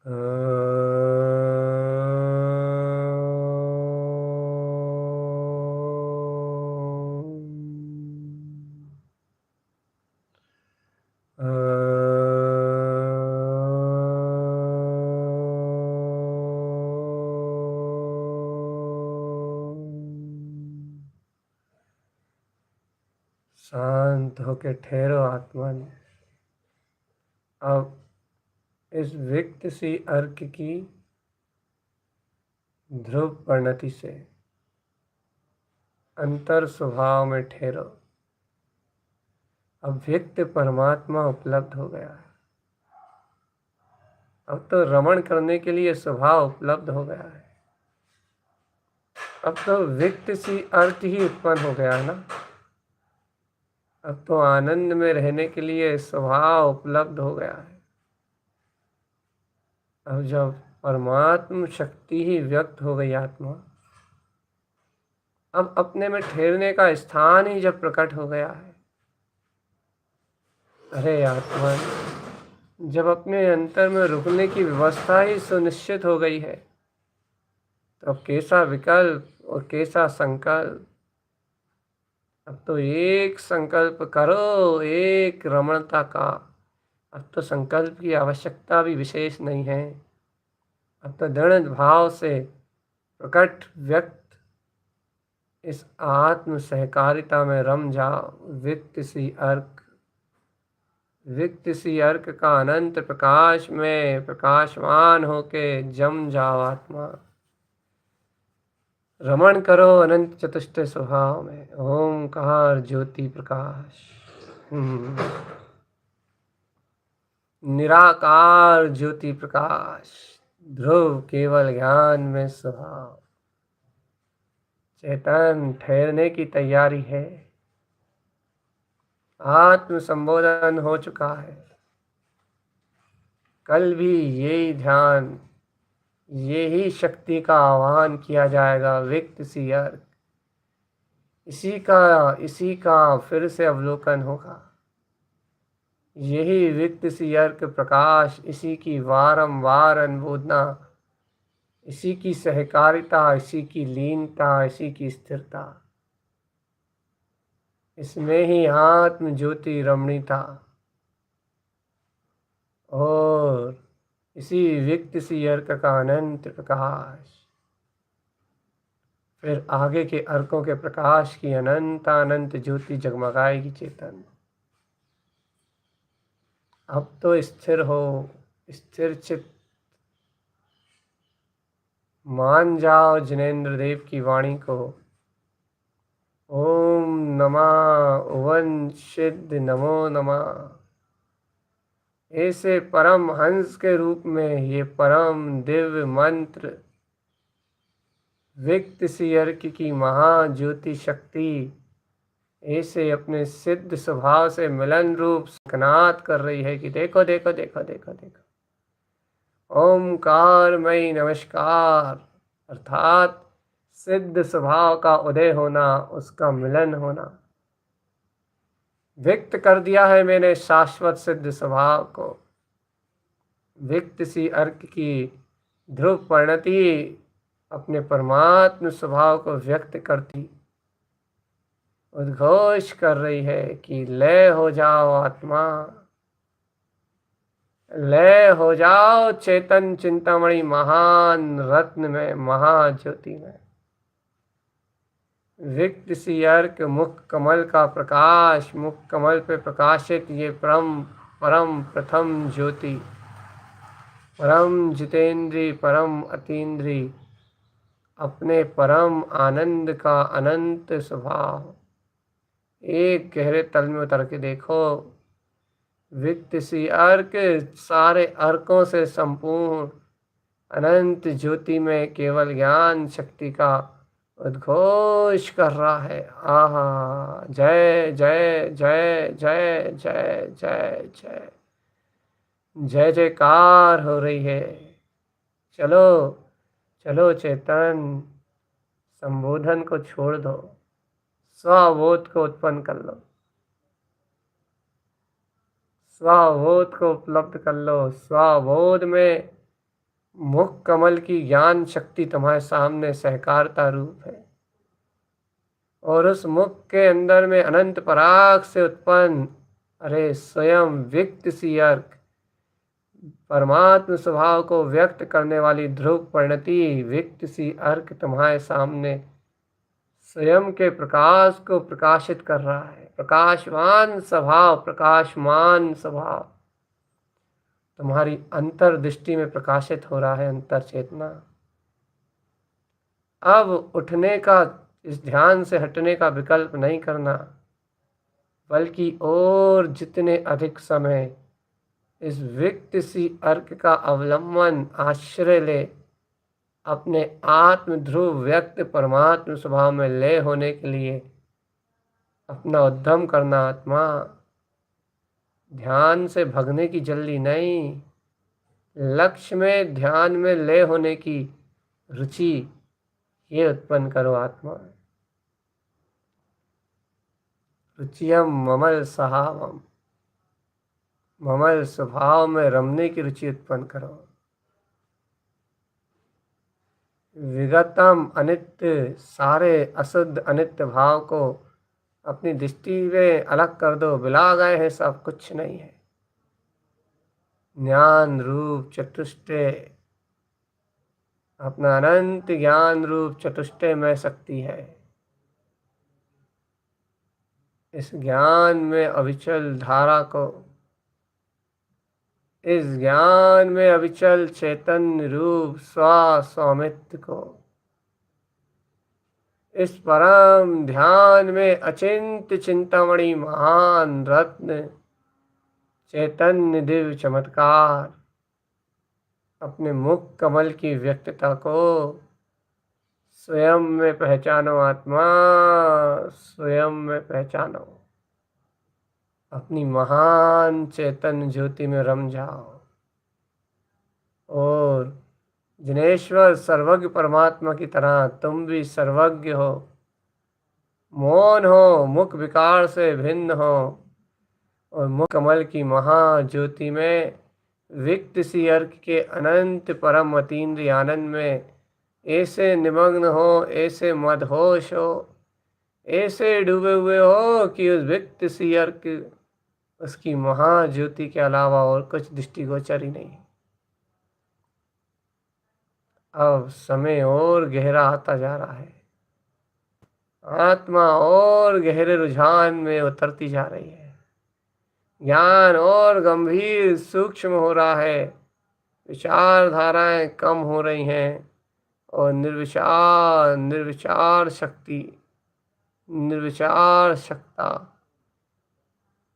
A: शांत होके ठहरो आत्मा ने। अब इस व्यक्त सी अर्क की ध्रुव परिणति से अंतर स्वभाव में ठहरो। अब व्यक्त परमात्मा उपलब्ध हो गया है। अब तो रमण करने के लिए स्वभाव उपलब्ध हो गया है। अब तो व्यक्त सी अर्थ ही उत्पन्न हो गया है ना। अब तो आनंद में रहने के लिए स्वभाव उपलब्ध हो गया है। अब जब परमात्म शक्ति ही व्यक्त हो गई आत्मा, अब अपने में ठहरने का स्थान ही जब प्रकट हो गया है। अरे आत्मा, जब अपने अंतर में रुकने की व्यवस्था ही सुनिश्चित हो गई है, तो अब कैसा विकल्प और कैसा संकल्प। अब तो एक संकल्प करो, एक रमणता का। अब तो संकल्प की आवश्यकता भी विशेष नहीं है। अब तो दृढ़ भाव से प्रकट व्यक्त इस आत्म सहकारिता में रम जाओ। व्यक्त सी अर्क, व्यक्त सी अर्क का अनंत प्रकाश में प्रकाशमान होके जम जाओ आत्मा। रमण करो अनंत चतुष्ट स्वभाव में। ओमकार ज्योति प्रकाश, निराकार ज्योति प्रकाश, ध्रुव केवल ज्ञान में स्वभाव। चेतन ठहरने की तैयारी है। आत्म संबोधन हो चुका है। कल भी यही ध्यान, यही शक्ति का आह्वान किया जाएगा। व्यक्त सी अर्क, इसी का फिर से अवलोकन होगा। यही व्यक्त सी अर्क प्रकाश, इसी की वारंवार अनुमोदना, इसी की सहकारिता, इसी की लीनता, इसी की स्थिरता, इसमें ही आत्म ज्योति रमणीता और इसी व्यक्त सी अर्क का अनंत प्रकाश, फिर आगे के अर्कों के प्रकाश की अनंत अनंत ज्योति जगमगाएगी चेतन। अब तो स्थिर हो, स्थिर चित्त मान जाओ जिनेन्द्र देव की वाणी को। ओम नमः उवन सिद्ध नमो नमः। ऐसे परम हंस के रूप में ये परम दिव्य मंत्र व्यक्त सी अर्क की महाज्योति शक्ति ऐसे अपने सिद्ध स्वभाव से मिलन रूप सकनात कर रही है कि देखो देखो देखो देखो देखो। ओमकार मई नमस्कार, अर्थात सिद्ध स्वभाव का उदय होना, उसका मिलन होना। व्यक्त कर दिया है मैंने शाश्वत सिद्ध स्वभाव को। व्यक्त सी अर्क की ध्रुव परिणति अपने परमात्म स्वभाव को व्यक्त करती उद्घोष कर रही है कि लय हो जाओ आत्मा, लय हो जाओ चेतन चिंतामणि महान रत्न में, महाज्योति में। व्यक्त सी अर्क मुख कमल का प्रकाश, मुख कमल पे प्रकाशित ये परम प्रथम ज्योति, परम जितेंद्री, परम अतीन्द्री, अपने परम आनंद का अनंत स्वभाव एक गहरे तल में उतर के देखो। व्यक्त सी अर्क सारे अर्कों से संपूर्ण अनंत ज्योति में केवल ज्ञान शक्ति का उद्घोष कर रहा है। आहा, जय जय जय जय जय जय जय जय जयकार हो रही है। चलो चलो चेतन, संबोधन को छोड़ दो, स्वबोध को उत्पन्न कर लो, स्वबोध को उपलब्ध कर लो। स्वबोध में मुख कमल की ज्ञान शक्ति तुम्हारे सामने सहकारता रूप है, और उस मुख के अंदर में अनंत पराग से उत्पन्न अरे स्वयं व्यक्त सी अर्क, परमात्म स्वभाव को व्यक्त करने वाली ध्रुव परिणति व्यक्त सी अर्क तुम्हारे सामने स्वयं के प्रकाश को प्रकाशित कर रहा है। प्रकाशमान स्वभाव, प्रकाशमान स्वभाव तुम्हारी अंतर दृष्टि में प्रकाशित हो रहा है। अंतर चेतना अब उठने का, इस ध्यान से हटने का विकल्प नहीं करना, बल्कि और जितने अधिक समय इस व्यक्त सी अर्क का अवलंबन आश्रय ले, अपने आत्म ध्रुव व्यक्त परमात्म स्वभाव में लय होने के लिए अपना उद्यम करना। आत्मा ध्यान से भगने की जल्दी नहीं, लक्ष्य में ध्यान में लय होने की रुचि ये उत्पन्न करो। आत्मा रुचियम ममल सहावम, ममल स्वभाव में रमने की रुचि उत्पन्न करो। विगतम अनित्य, सारे अशुद्ध अनित्य भाव को अपनी दृष्टि में अलग कर दो। बिला गए हैं, सब कुछ नहीं है। ज्ञान रूप चतुष्टय, अपना अनंत ज्ञान रूप चतुष्टय में शक्ति है। इस ज्ञान में अविचल धारा को, इस ज्ञान में अविचल चैतन्य रूप स्वामित्व को, इस परम ध्यान में अचिंत चिंतामणि महान रत्न चैतन्य दिव्य चमत्कार अपने मुख कमल की व्यक्तता को स्वयं में पहचानो। आत्मा स्वयं में पहचानो, अपनी महान चैतन्य ज्योति में रम जाओ। और जिनेश्वर सर्वज्ञ परमात्मा की तरह तुम भी सर्वज्ञ हो, मौन हो, मुख विकार से भिन्न हो, और मुख कमल की महाज्योति में विक्त सी अर्क के अनंत परम अतीन्द्रिय आनंद में ऐसे निमग्न हो, ऐसे मदहोश हो, ऐसे डूबे हुए हो कि उस विक्त सी अर्क, उसकी महाज्योति के अलावा और कुछ दृष्टिगोचर ही नहीं। अब समय और गहरा आता जा रहा है, आत्मा और गहरे रुझान में उतरती जा रही है, ज्ञान और गंभीर सूक्ष्म हो रहा है, विचारधाराएं कम हो रही हैं, और निर्विचार शक्ति, निर्विचार शक्ता,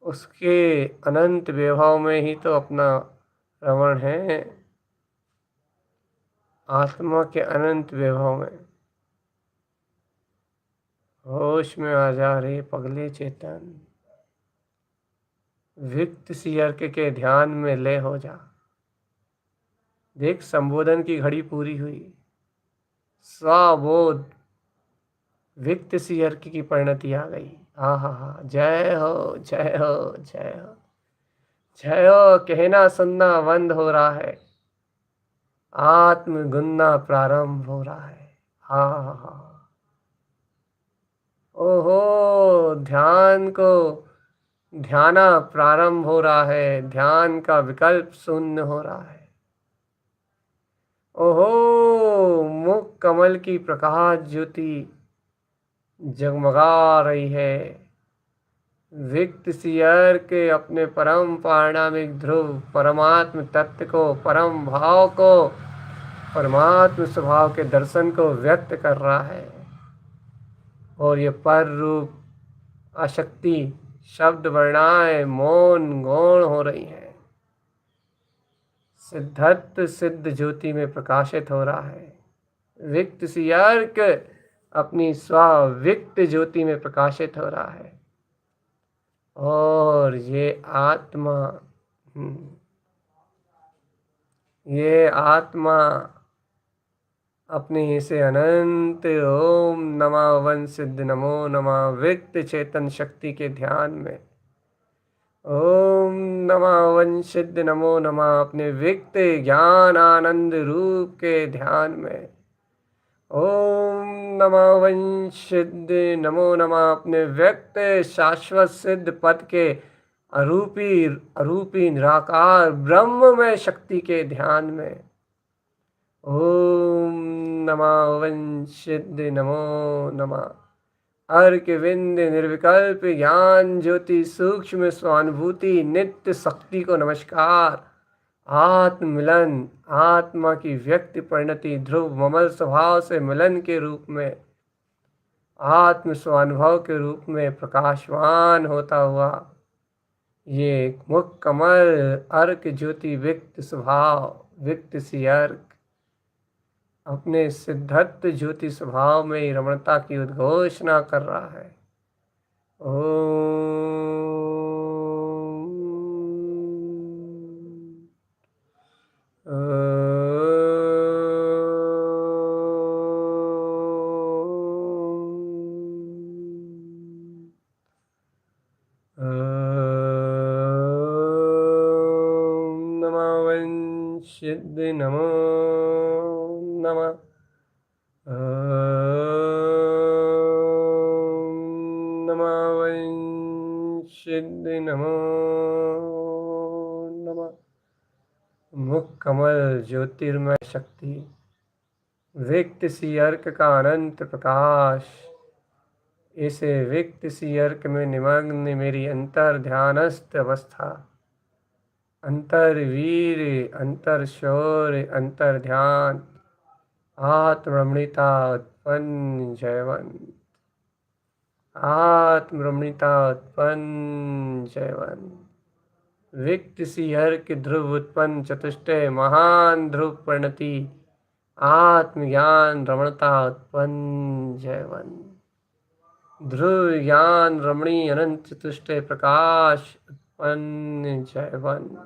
A: उसके अनंत वैभव में ही तो अपना रमण है। आत्मा के अनंत वैभव में होश में आ जा रही पगले चेतन, विक्त सी अर्क के ध्यान में लय हो जा। देख, संबोधन की घड़ी पूरी हुई, स्वबोध विक्त सी अर्क की परिणति आ गई। हा हा हा, जय हो जय हो जय हो जय हो। कहना सुनना बंद हो रहा है, आत्म गुनना प्रारंभ हो रहा है। हा हा हा, ओहो, ध्यान को ध्याना प्रारंभ हो रहा है, ध्यान का विकल्प शून्य हो रहा है। ओहो, मुख कमल की प्रकाश ज्योति जगमगा रही है, विक्त सी अर्क के अपने परम पारणामिक ध्रुव परमात्म तत्व को, परम भाव को, परमात्म स्वभाव के दर्शन को व्यक्त कर रहा है। और ये पर रूप आशक्ति शब्द वर्णाएं मौन गौण हो रही हैं, सिद्धत्व सिद्ध ज्योति में प्रकाशित हो रहा है। विक्त सी अर्क अपनी स्वाविक्त ज्योति में प्रकाशित हो रहा है। और ये आत्मा अपनी से अनंत ओम नमः वन सिद्ध नमो नमः विक्त चेतन शक्ति के ध्यान में, ओम नमः वंशिद्ध नमो नमः अपने व्यक्त ज्ञान आनंद रूप के ध्यान में। ओम नमः वंशिद्ध नमो नमः अपने व्यक्त शाश्वत सिद्ध पद के अरूपी अरूपी निराकार ब्रह्म में शक्ति के ध्यान में। ओम नमः वंशिद्ध नमो नमः अर्क विंद निर्विकल्प ज्ञान ज्योति सूक्ष्म स्वानुभूति नित्य शक्ति को नमस्कार। आत्म मिलन आत्मा की व्यक्ति परिणति ध्रुव ममल स्वभाव से मिलन के रूप में आत्म स्वानुभव के रूप में प्रकाशवान होता हुआ ये मुख कमल अर्क ज्योति विक्त स्वभाव विक्त सी अर्क अपने सिद्धत्व ज्योति स्वभाव में ही रमणता की उद्घोषणा कर रहा है। नमः वंशिद्ध नमो नमः। नमः वंशिद्ध नमो नमः। मुख कमल ज्योतिर्मय शक्ति व्यक्त सी अर्क का अनंत प्रकाश। इसे व्यक्त सी अर्क में निमग्न मेरी अंतर ध्यानस्थ अवस्था अंतर वीर अंतर शौर्य अंतर ध्यान आत्मरमणीता उत्पन्न जयवंत आत्मरमणीता उत्पन्न जयवंत व्यक्त सी अर्क ध्रुव उत्पन्न चतुष्टय महान ध्रुव परिणति आत्मज्ञान रमणता उत्पन्न जयवंत ध्रुव ज्ञान रमणी अनंत चतुष्टय प्रकाश उत्पन्न जयवंत।